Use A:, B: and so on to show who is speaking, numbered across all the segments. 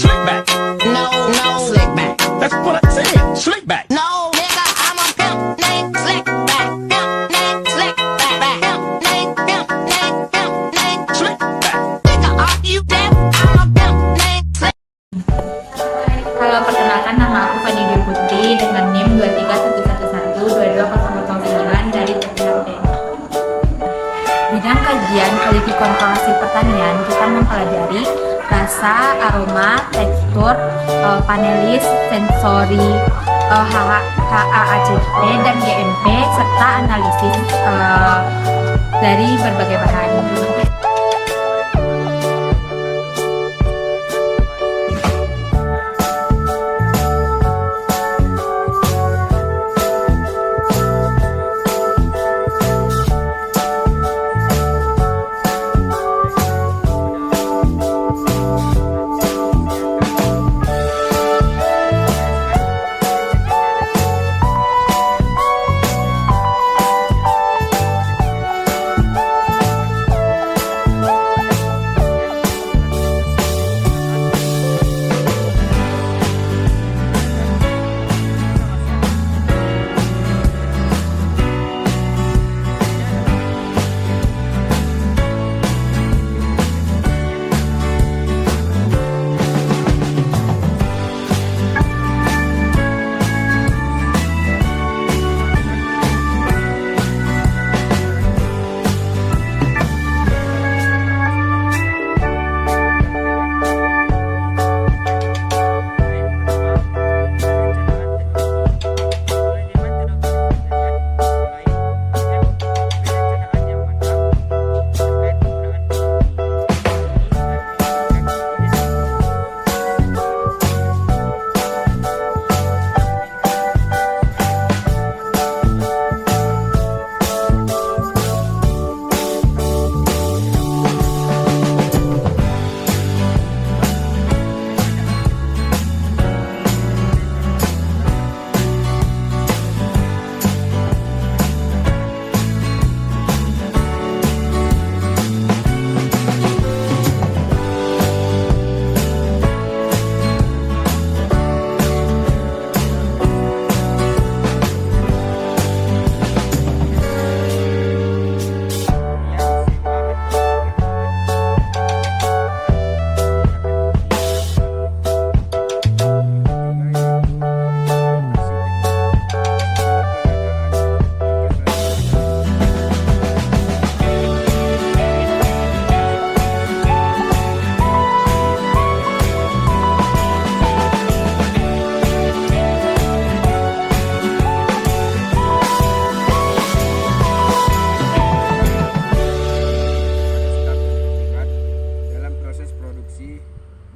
A: Slick back.
B: No, no, slick back.
A: That's what I said. Slick back.
B: No, nigga, I'm a pimp named Slick back. Pimp named Slick back. Pimp named
A: Slick back.
B: Nigga, are you deaf? I'm a pimp named Slick.
C: Halo, perkenalkan nama aku Fani Dwi Putri dengan NIM 23111222009 dari TPHP. Bidang kajian politik kontroversi pertanian, kita mempelajari rasa, aroma, tekstur, panelis, sensori, HACCP dan GMP serta analisis dari berbagai bahan.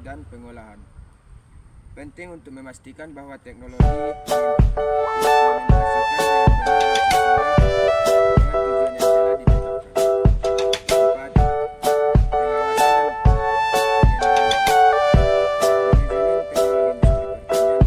D: dan pengolahan. Penting untuk memastikan bahwa teknologi diimplementasikan dengan benar dan sesuai dengan tujuan yang telah ditetapkan. Keempat, pengawasan dan pengendalian. Manajemen teknologi industri pertanian juga menyiapkan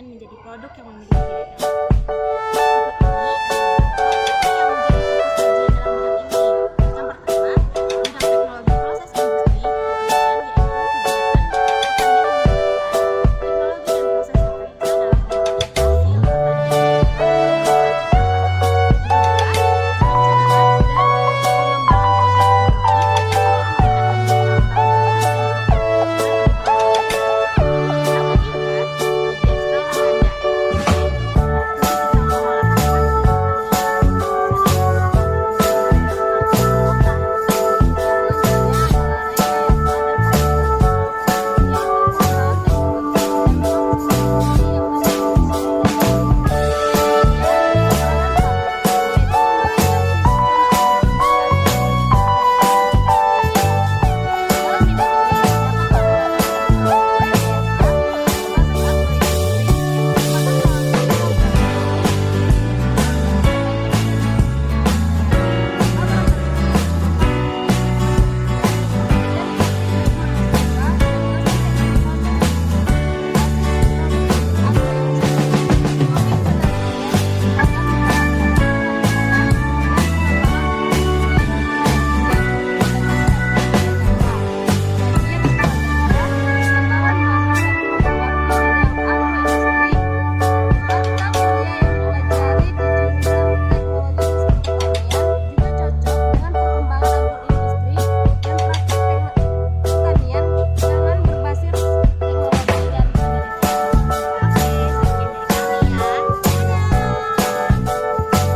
E: pertanian menjadi produk yang memiliki nilai tambah. Berikut ini yang menjadi fokus kajian dalam bidang ini. Yang pertama, bidang teknologi proses industri pertanian, yaitu kegiatan pertanian melibatkan teknologi dan proses terkait dalam pengembangan hasil pertanian.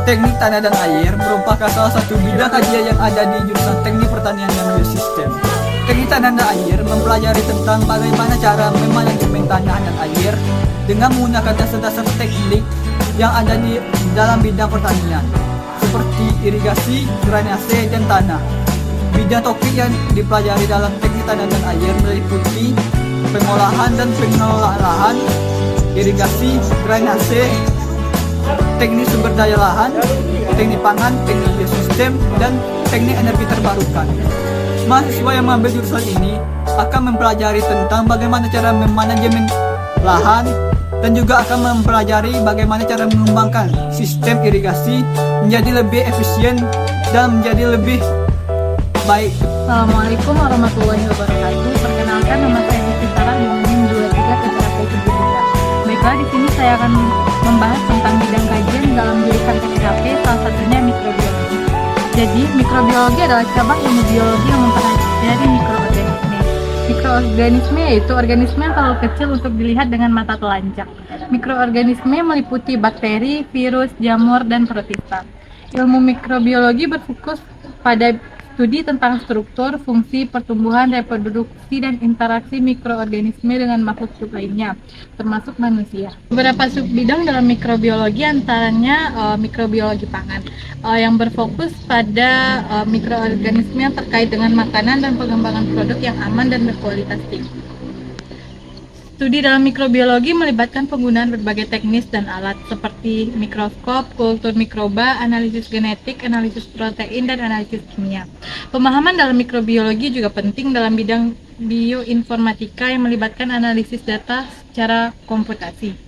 F: Teknik tanah dan air merupakan salah satu bidang kajian yang ada di jurusan Teknik Pertanian dan Biosistem. Teknik tanah dan air mempelajari tentang bagaimana cara memanajemen tanah dan air dengan menggunakan dasar-dasar teknik yang ada di dalam bidang pertanian, seperti irigasi, drainase, dan tanah. Bidang topik yang dipelajari dalam teknik tanah dan air meliputi pengolahan dan pengelolaan lahan, irigasi, drainase, teknik sumber daya lahan, teknik pangan, teknik biosistem, dan teknik energi terbarukan. Mahasiswa yang mengambil jurusan ini akan mempelajari tentang bagaimana cara memanajemen lahan dan juga akan mempelajari bagaimana cara mengembangkan sistem irigasi menjadi lebih efisien dan menjadi lebih baik.
C: Assalamualaikum warahmatullahi wabarakatuh. Perkenalkan, nama saya Siti Sarah di UNIM 23 TPHP Kediri. Baiklah, di sini saya akan membahas tentang bidang kajian dalam jurusan TPHP, salah satunya mikrobiologi. Jadi, mikrobiologi adalah cabang ilmu biologi yang mempelajari mikroorganisme. Mikroorganisme yaitu organisme yang terlalu kecil untuk dilihat dengan mata telanjang. Mikroorganisme meliputi bakteri, virus, jamur, dan protista. Ilmu mikrobiologi berfokus pada studi tentang struktur, fungsi, pertumbuhan, reproduksi, dan interaksi mikroorganisme dengan makhluk hidup lainnya, termasuk manusia. Beberapa subbidang dalam mikrobiologi antaranya mikrobiologi pangan, yang berfokus pada mikroorganisme yang terkait dengan makanan dan pengembangan produk yang aman dan berkualitas tinggi. Studi dalam mikrobiologi melibatkan penggunaan berbagai teknis dan alat seperti mikroskop, kultur mikroba, analisis genetik, analisis protein, dan analisis kimia. Pemahaman dalam mikrobiologi juga penting dalam bidang bioinformatika yang melibatkan analisis data secara komputasi.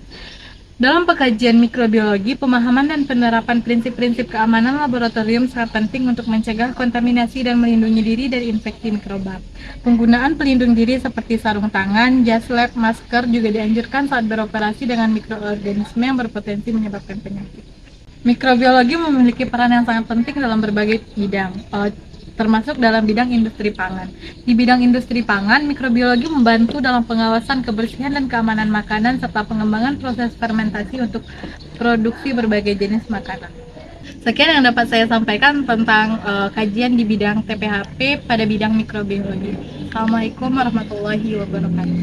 C: Dalam pengkajian mikrobiologi, pemahaman dan penerapan prinsip-prinsip keamanan laboratorium sangat penting untuk mencegah kontaminasi dan melindungi diri dari infeksi mikroba. Penggunaan pelindung diri seperti sarung tangan, jas lab, masker juga dianjurkan saat beroperasi dengan mikroorganisme yang berpotensi menyebabkan penyakit. Mikrobiologi memiliki peran yang sangat penting dalam berbagai bidang, termasuk dalam bidang industri pangan. Di bidang industri pangan, mikrobiologi membantu dalam pengawasan kebersihan dan keamanan makanan serta pengembangan proses fermentasi untuk produksi berbagai jenis makanan. Sekian yang dapat saya sampaikan tentang kajian di bidang TPHP pada bidang mikrobiologi. Assalamualaikum warahmatullahi wabarakatuh.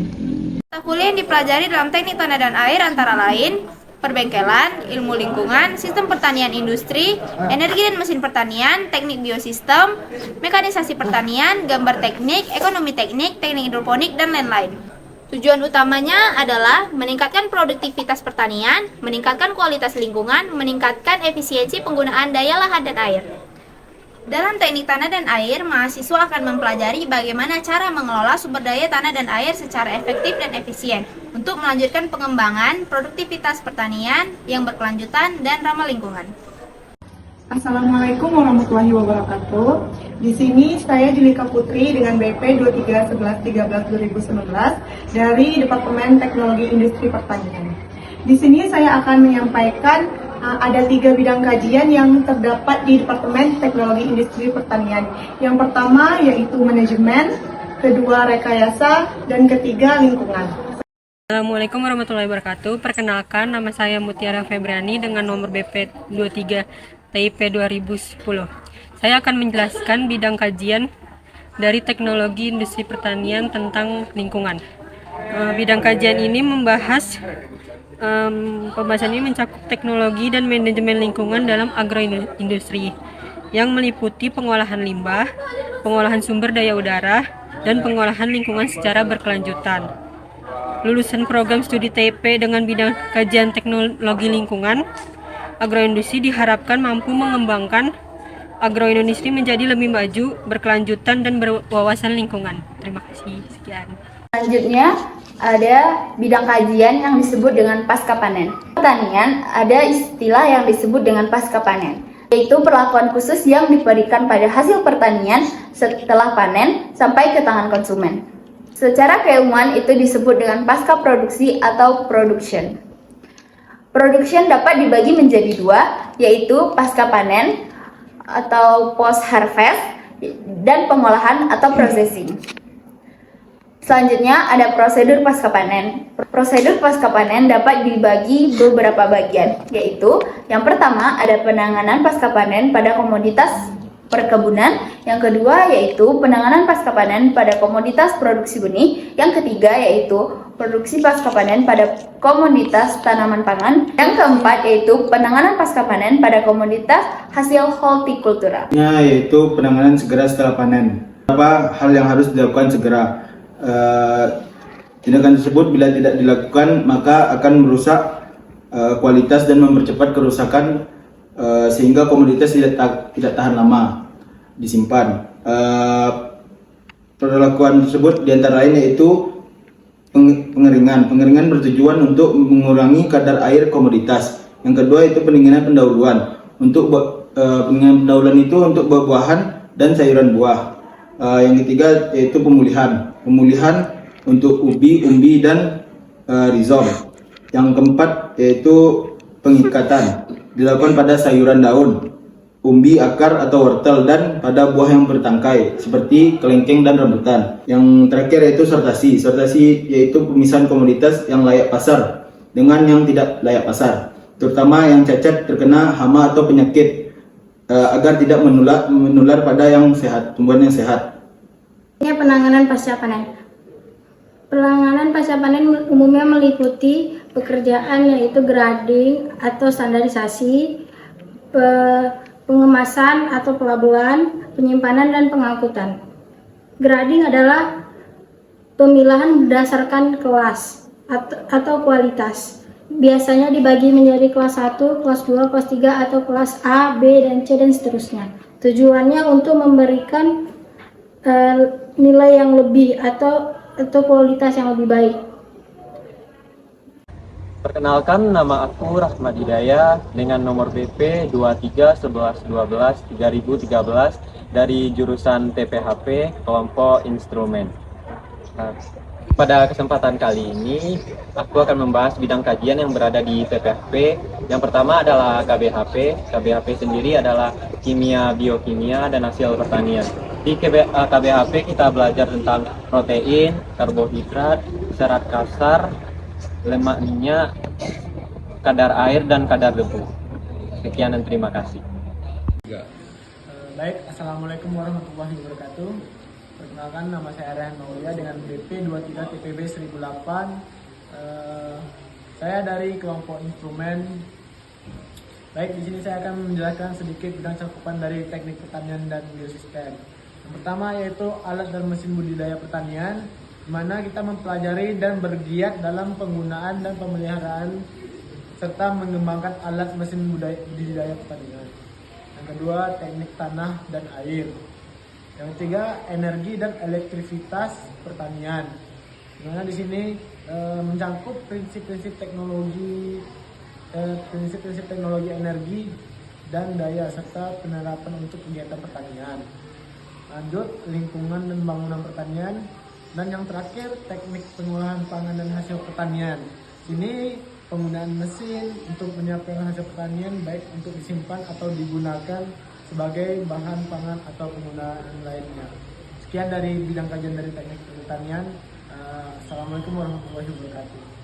G: Mata kuliah yang dipelajari dalam teknik tanah dan air antara lain perbengkelan, ilmu lingkungan, sistem pertanian industri, energi dan mesin pertanian, teknik biosistem, mekanisasi pertanian, gambar teknik, ekonomi teknik, teknik hidroponik, dan lain-lain. Tujuan utamanya adalah meningkatkan produktivitas pertanian, meningkatkan kualitas lingkungan, meningkatkan efisiensi penggunaan daya lahan dan air. Dalam teknik tanah dan air, mahasiswa akan mempelajari bagaimana cara mengelola sumber daya tanah dan air secara efektif dan efisien untuk melanjutkan pengembangan produktivitas pertanian yang berkelanjutan dan ramah lingkungan.
H: Assalamualaikum warahmatullahi wabarakatuh. Di sini saya Julika Putri dengan BP 231113-2019 dari Departemen Teknologi Industri Pertanian. Di sini saya akan menyampaikan ada 3 bidang kajian yang terdapat di Departemen Teknologi Industri Pertanian. Yang pertama yaitu manajemen, kedua rekayasa, dan ketiga lingkungan.
I: Assalamualaikum warahmatullahi wabarakatuh. Perkenalkan, nama saya Mutiara Febriani dengan nomor BP 23 TIP 2010. Saya akan menjelaskan bidang kajian dari teknologi industri pertanian tentang lingkungan. Bidang kajian ini membahas pembahasan ini mencakup teknologi dan manajemen lingkungan dalam agroindustri yang meliputi pengolahan limbah, pengolahan sumber daya udara, dan pengolahan lingkungan secara berkelanjutan. Lulusan program studi TIP dengan bidang kajian teknologi lingkungan, agroindustri diharapkan mampu mengembangkan agroindustri menjadi lebih maju, berkelanjutan, dan berwawasan lingkungan. Terima kasih. Sekian.
J: Selanjutnya ada bidang kajian yang disebut dengan pasca panen. Pertanian ada istilah yang disebut dengan pasca panen, yaitu perlakuan khusus yang diberikan pada hasil pertanian setelah panen sampai ke tangan konsumen. Secara keilmuan itu disebut dengan pasca produksi atau production. Production dapat dibagi menjadi 2, yaitu pasca panen atau post harvest dan pengolahan atau processing. Selanjutnya ada prosedur pasca panen. Prosedur pasca panen dapat dibagi beberapa bagian, yaitu yang pertama ada penanganan pasca panen pada komoditas perkebunan, yang kedua yaitu penanganan pasca panen pada komoditas produksi benih, yang ketiga yaitu produksi pasca panen pada komoditas tanaman pangan, yang keempat yaitu penanganan pasca panen pada komoditas hasil hortikultura.
K: Yaitu penanganan segera setelah panen. Apa hal yang harus dilakukan segera? Tindakan tersebut bila tidak dilakukan maka akan merusak kualitas dan mempercepat kerusakan sehingga komoditas tidak tahan lama disimpan. Perlakuan tersebut diantara lain yaitu pengeringan. Pengeringan bertujuan untuk mengurangi kadar air komoditas. Yang kedua itu pendinginan pendahuluan. Untuk pendinginan pendahuluan itu untuk buah-buahan dan sayuran buah. Yang ketiga yaitu pemulihan untuk ubi, umbi, dan rhizome. Yang keempat yaitu pengikatan, dilakukan pada sayuran daun, umbi, akar atau wortel, dan pada buah yang bertangkai seperti kelengkeng dan rambutan. Yang terakhir yaitu sortasi. Sortasi yaitu pemisahan komoditas yang layak pasar dengan yang tidak layak pasar, terutama yang cacat terkena hama atau penyakit, agar tidak menular pada yang sehat, tumbuhan yang sehat.
L: Penanganan pasca panen. Penanganan pasca panen umumnya meliputi pekerjaan yaitu grading atau standarisasi, pengemasan atau pelabelan, penyimpanan, dan pengangkutan. Grading adalah pemilahan berdasarkan kelas atau kualitas. Biasanya dibagi menjadi kelas 1, kelas 2, kelas 3, atau kelas A, B, dan C, dan seterusnya. Tujuannya untuk memberikan nilai yang lebih atau kualitas yang lebih baik.
M: Perkenalkan, nama aku Rahmat Hidayah dengan nomor BP 231112-3013 dari jurusan TPHP kelompok instrumen. Pada kesempatan kali ini, aku akan membahas bidang kajian yang berada di TPHP. Yang pertama adalah KBHP. KBHP sendiri adalah kimia, biokimia, dan hasil pertanian. Di KBHP kita belajar tentang protein, karbohidrat, serat kasar, lemak minyak, kadar air, dan kadar debu. Sekian dan terima kasih.
N: Baik, Assalamualaikum warahmatullahi wabarakatuh. Perkenalkan, nama saya Aryan Maulia dengan BP 23 TPB 1008. Saya dari kelompok instrumen. Baik, di sini saya akan menjelaskan sedikit bidang cakupan dari teknik pertanian dan biosistem. Yang pertama yaitu alat dan mesin budidaya pertanian, di mana kita mempelajari dan bergiat dalam penggunaan dan pemeliharaan serta mengembangkan alat mesin budidaya pertanian. Yang Yang kedua, teknik tanah dan air. Yang ketiga, energi dan elektrivitas pertanian. Dimana di sini mencangkup prinsip-prinsip teknologi energi dan daya serta penerapan untuk kegiatan pertanian. Lanjut, lingkungan dan bangunan pertanian. Dan yang terakhir, teknik pengolahan pangan dan hasil pertanian. Ini penggunaan mesin untuk menyiapkan hasil pertanian baik untuk disimpan atau digunakan sebagai bahan pangan atau penggunaan lainnya. Sekian dari bidang kajian dari teknik pertanian. Assalamualaikum warahmatullahi wabarakatuh.